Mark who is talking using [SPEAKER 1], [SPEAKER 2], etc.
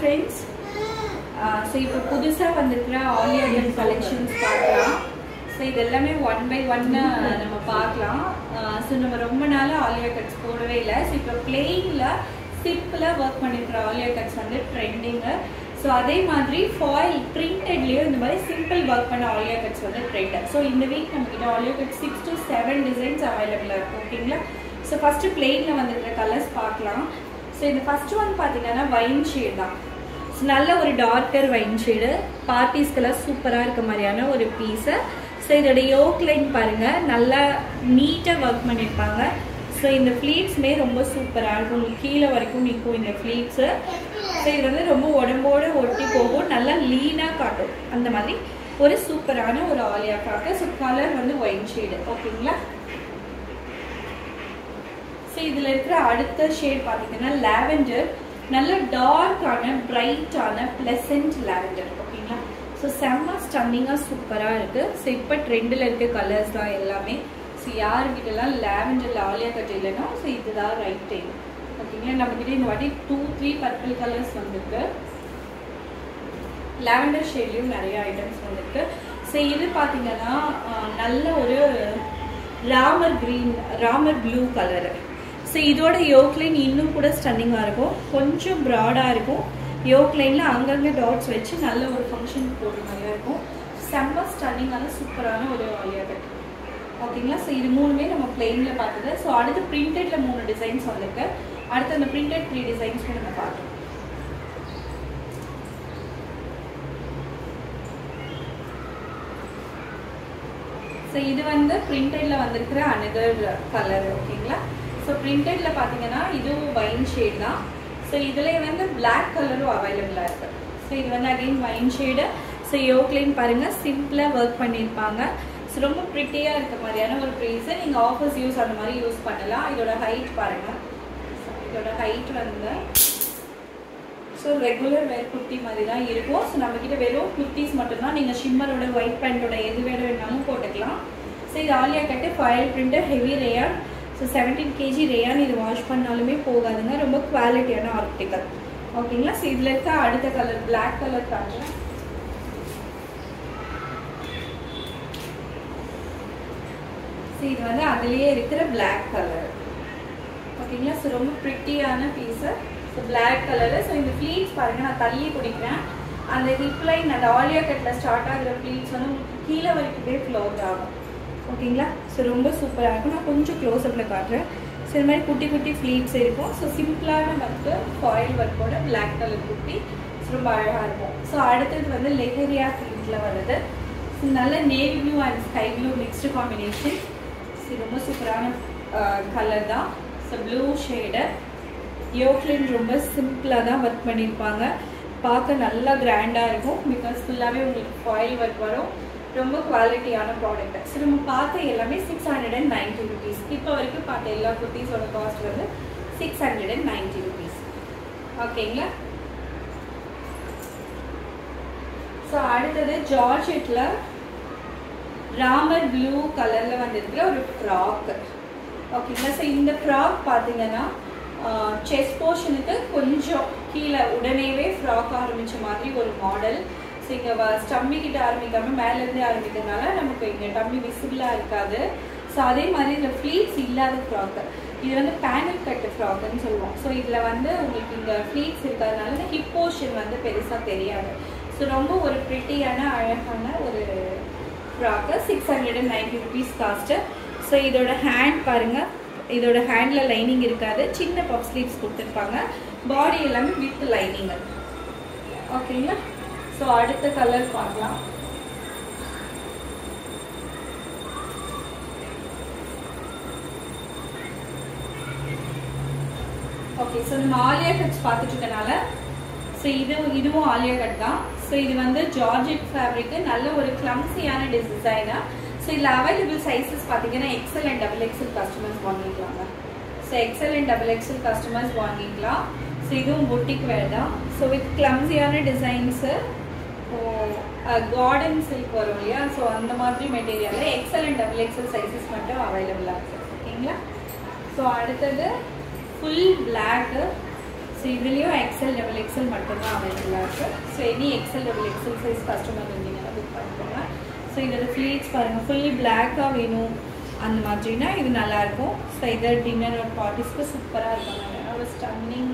[SPEAKER 1] friends. So இப்போ புதுசா வந்திருக்கிற ஆலியா கட் கலெக்ஷன்ஸ் பார்க்கலாம். ஸோ இதெல்லாமே 1 by 1 நம்ம பார்க்கலாம். ஸோ நம்ம ரொம்ப நாளாக ஆலியா கட்ஸ் போடவே இல்லை. ஸோ இப்போ பிளெயினில் சிம்பிளாக ஒர்க் பண்ணியிருக்கிற ஆலியா கட்ஸ் வந்து ட்ரெண்டிங்கு. ஸோ அதே மாதிரி ஃபாயில் பிரிண்டட்லேயும் இந்த மாதிரி சிம்பிள் ஒர்க் பண்ண ஆலியா கட்ஸ் வந்து ட்ரெண்ட். ஸோ இந்த வீக் நம்மக்கிட்ட ஆலியா கட் 6 to 7 டிசைன்ஸ் அவைலபிளாக இருக்கும். ஓகேங்களா? ஸோ ஃபஸ்ட்டு பிளெயினில் வந்துருக்கிற கலர்ஸ் பார்க்கலாம். ஸோ இந்த ஃபஸ்ட் ஒன் பார்த்தீங்கன்னா வைன் ஷேட் தான். நல்ல ஒரு டார்க்கர் வைன் ஷேடு, பார்ட்டிஸ்க்கெல்லாம் சூப்பராக இருக்க மாதிரியான ஒரு பீஸு. ஸோ இதோட யோக் லைன் பாருங்கள், நல்லா நீட்டாக ஒர்க் பண்ணியிருப்பாங்க. ஸோ இந்த ஃப்ளீட்ஸுமே ரொம்ப சூப்பராக இருக்கும், உங்களுக்கு கீழே வரைக்கும் நிற்கும் இந்த ஃப்ளீட்ஸு. ஸோ இது வந்து ரொம்ப உடம்போடு ஒட்டி போகும், நல்லா லீனாக காட்டும். அந்த மாதிரி ஒரு சூப்பரான ஒரு ஆலியா ஃப்ராக்கு. ஸோ கலர் வந்து ஒயின் ஷேடு. ஓகேங்களா? ஸோ இதில் இருக்கிற அடுத்த ஷேட் பார்த்தீங்கன்னா லாவெண்டர். நல்ல டார்க்கான பிரைட்டான பிளசன்ட் லாவெண்டர். ஓகேங்களா? ஸோ செம்ம ஸ்டன்னிங்காக சூப்பராக இருக்குது. ஸோ இப்போ ட்ரெண்டில் இருக்க கலர்ஸ் தான் எல்லாமே. ஸோ யாருக்கிட்டலாம் லாவெண்டரில் ஆலியா கட் இல்லைன்னா ஸோ இதுதான் ரைட் டைம். ஓகேங்களா? நம்மக்கிட்ட இந்த வாட்டி 2-3 பர்பிள் கலர்ஸ் வந்துருக்கு. லாவெண்டர் ஷேட்லேயும் நிறைய ஐட்டம்ஸ் வந்துருக்கு. ஸோ இது பார்த்தீங்கன்னா நல்ல ஒரு Ramar green, Ramar blue colour. So இதோட யோக் லைன் இன்னும் கூட ஸ்டன்னிங்காக இருக்கும், கொஞ்சம் ப்ராடாக இருக்கும். யோக் லைனில் அங்கங்கே டாட்ஸ் வச்சு நல்ல ஒரு ஃபங்க்ஷன் போடுற மாதிரியாக இருக்கும். செம்ம ஸ்டன்னிங்கான சூப்பரான ஒரு ஆலியா கட். ஓகேங்களா? ஸோ இது மூணுமே நம்ம பிளெயினில் பார்த்தது. ஸோ அடுத்து பிரிண்டடில் 3 டிசைன்ஸ் வந்துருக்கு. அடுத்து அந்த பிரிண்டட் 3 டிசைன்ஸ்மே நம்ம பார்த்தோம். ஸோ இது வந்து பிரிண்டடில் வந்திருக்கிற அனதர் கலர். ஓகேங்களா? ஸோ பிரிண்டடில் பார்த்தீங்கன்னா இதுவும் வைன் ஷேட் தான். ஸோ இதில் வந்து பிளாக் கலரும் அவைலபிளாக இருக்குது. ஸோ இது வந்து again wine shade. So yoke line பாருங்கள், சிம்பிளாக ஒர்க் பண்ணியிருப்பாங்க. ஸோ ரொம்ப ப்ரிட்டியாக இருக்க மாதிரியான ஒரு ப்ரைஸு. நீங்கள் ஆஃபர்ஸ் யூஸ் அந்த மாதிரி யூஸ் பண்ணலாம். இதோட ஹைட் பாருங்கள். இதோட ஹைட் வந்து ஸோ ரெகுலர் வேர் குர்த்தி மாதிரி தான் இருக்கும். ஸோ நம்மக்கிட்ட வெறும் குர்த்திஸ் மட்டும்தான். நீங்கள் ஷிம்மரோட ஒயிட் பேண்ட்டோட எது வேணாலும் போட்டுக்கலாம். ஸோ இது Alia cut foil printer, heavy rayon. So 17 kg rayon. இது வாஷ் பண்ணாலுமே போகாதுங்க, ரொம்ப குவாலிட்டியான ஆர்டிக்கல். ஓகேங்களா? ஸோ இதில் இருக்க அடுத்த கலர் பிளாக் கலர் காட்டுறேன். ஸோ இது வந்து அதுலேயே இருக்கிற பிளாக் கலர். ஓகேங்களா? ஸோ ரொம்ப ப்ரிட்டியான piece. So black colour. So இந்த ஃப்ளீட்ஸ் பாருங்கள், நான் தள்ளி பிடிக்கிறேன். அந்த ஹிப் லைன் அந்த ஆலியா கட்டில் ஸ்டார்ட் ஆகிற ஃப்ளீட்ஸ் வந்து உங்களுக்கு கீழே வரைக்குமே ஃப்ளோட் ஆகும். ஓகேங்களா? ஸோ ரொம்ப சூப்பராக இருக்கும். நான் கொஞ்சம் க்ளோஸ்அப்பில் காட்டுறேன். ஸோ இது மாதிரி குட்டி குட்டி ஃப்ளீட்ஸ் இருக்கும். ஸோ சிம்பிளான வந்து ஃபாயில் ஒர்க்கோட பிளாக் கலர் குட்டி ரொம்ப அழகாக இருக்கும். ஸோ அடுத்தது வந்து லெஹரியா ஃப்ளீட்டில் வருது. ஸோ நல்ல navy blue and sky blue mixed combination. So ரொம்ப சூப்பரான கலர் தான். So blue shade. யோக்லைன் ரொம்ப சிம்பிளாக தான் ஒர்க் பண்ணியிருப்பாங்க. பார்க்க நல்லா கிராண்டாக இருக்கும். பிகாஸ் ஃபுல்லாகவே உங்களுக்கு ஃபாயில் ஒர்க் வரும். ரொம்ப குவாலிட்டியான ப்ராடக்ட். ஸோ நம்ம பார்த்த எல்லாமே 690 rupees. இப்போ வரைக்கும் பார்த்த எல்லா குர்த்திஸோட காஸ்ட் வந்து 690 rupees. ஓகேங்களா? ஸோ அடுத்தது ஜார்ஜெட்டில் ராமர் ப்ளூ கலரில் வந்துருக்கிற ஒரு ஃப்ராக். ஓகேங்களா? ஸோ இந்த ஃப்ராக் பார்த்தீங்கன்னா செஸ்ட் போர்ஷனுக்கு கொஞ்சம் கீழே உடனேவே ஃப்ராக் ஆரம்பித்த மாதிரி ஒரு மாடல். ஸோ இங்கே ஸ்டம்மி கிட்ட ஆரம்பிக்காமல் மேலேருந்தே ஆரம்பிக்கிறதுனால நமக்கு இங்கே டம்மி விசிபிளாக இருக்காது. ஸோ அதே மாதிரி இந்த ஃப்ளீட்ஸ் இல்லாத ஃப்ராக்கு. இது வந்து பேனல் கட்டு ஃப்ராக்குன்னு சொல்லுவோம். ஸோ இதில் வந்து உங்களுக்கு இங்கே ஃப்ளீட்ஸ் இருக்கிறதுனால ஹிப் போர்ஷன் வந்து பெருசாக தெரியாது. ஸோ ரொம்ப ஒரு ப்ரிட்டியான அழகான ஒரு ஃப்ராக்கு. 690 rupees cost. ஸோ இதோட ஹேண்ட் பாருங்கள், இதோட ஹேண்டில் லைனிங் இருக்காது, சின்ன பப் ஸ்லீவ்ஸ் கொடுத்துருப்பாங்க. பாடி எல்லாமே வித் லைனிங்கு. ஓகேங்களா? ஸோ அடுத்த கலர் பார்க்கலாம். ஓகே, ஸோ நம்ம ஆலியா கட்ஸ் பார்த்துட்டு இருக்கனால ஸோ இதுவும் ஆலியா கட் தான். ஸோ இது வந்து ஜார்ஜெட் ஃபேப்ரிக்கு, நல்ல ஒரு கிளம்ஸியான டிசைனா. ஸோ இதில் அவைலபிள் சைஸஸ் பார்த்தீங்கன்னா XL and XXL கஸ்டமர்ஸ் வாங்கிக்கலாங்க. So XL and XXL customers வாங்கிக்கலாம். ஸோ இதுவும் புட்டிக் வேர் தான். ஸோ வித் கிளம்ஸியான டிசைன்ஸு, கார்டன் சில்க் வரும் இல்லையா, ஸோ அந்த மாதிரி மெட்டீரியலில் XL and XXL சைஸஸ் மட்டும் அவைலபிளாக இருக்குது. ஓகேங்களா? ஸோ அடுத்தது ஃபுல் பிளாக்கு. ஸோ ஸோ இதுலேயும் எக்ஸல் டபுள் எக்ஸல் மட்டும்தான் அவைலபிளாக இருக்குது. So any XL double XL size customer இருந்தீங்கன்னா புக் பண்ணிக்கோங்க. ஸோ இதோட ஃப்ளீட்ஸ் பாருங்கள், ஃபுல்லி பிளாக்காக வேணும் அந்த மாதிரினா இது நல்லாயிருக்கும். ஸோ இதை டின்னர் ஒரு பார்ட்டிஸ்க்கு சூப்பராக இருக்கும். ஒரு ஸ்டன்னிங்